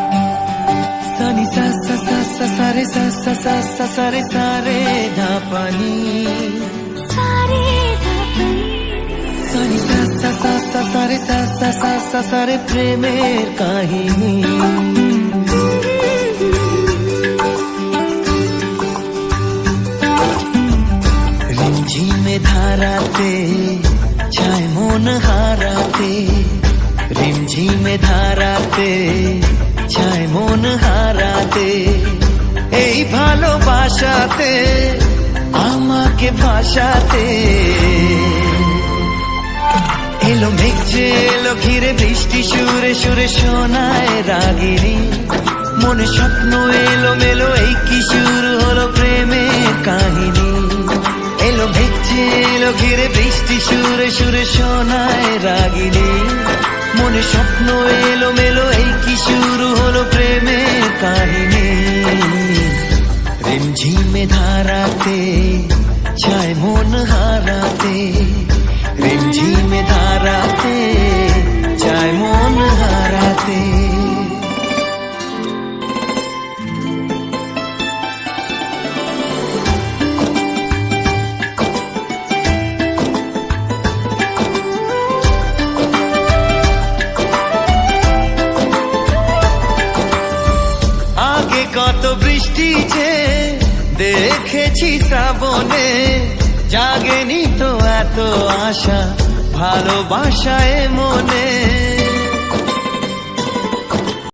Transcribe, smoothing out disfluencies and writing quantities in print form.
सानी सा सा सा सा सारे सा सा सा सा सारे सारे धापानी सानी सा सा सा सा सारे सा सा सा सा सारे प्रेमेर काहिनी रिमझिमे धाराते छाय मन हाराते रिमझिमे धाराते छाय मन हाराते এই ভালোবাসাতে আমাকে ভাসাতে এলো মেঘ যে এলো ঘিরে বৃষ্টি সুরে সুরে শোনায় রাগিনী মনে স্বপ্ন এলো মেলো এই কি শুরু হলো প্রেমের কাহিনী এলো মেঘ যে এলো ঘিরে বৃষ্টি সুরে সুরে শোনায় রাগিনী মনে স্বপ্ন এলো মেলো এই কি শুরু হলো প্রেমের কাহিনী रिमझिमे धाराते छाय मन हाराते रिमझिमे धाराते छाय मन हाराते आगे कत बृष्टि जे দেখেছি শ্রাবণে জাগেনি তো এত আশা ভালোবাসায় মনে